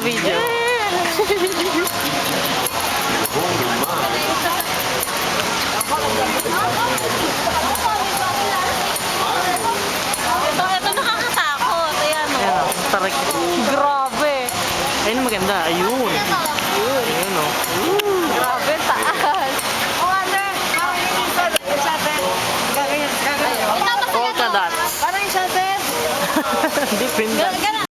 video. Ito nakakatakot. Ayan o. Ayan o, tarik. Grabe. Ayun maganda, ayun. Ayun o. Grabe, taas. Polka dots. Parang yung shuttle. Hindi, pin dots.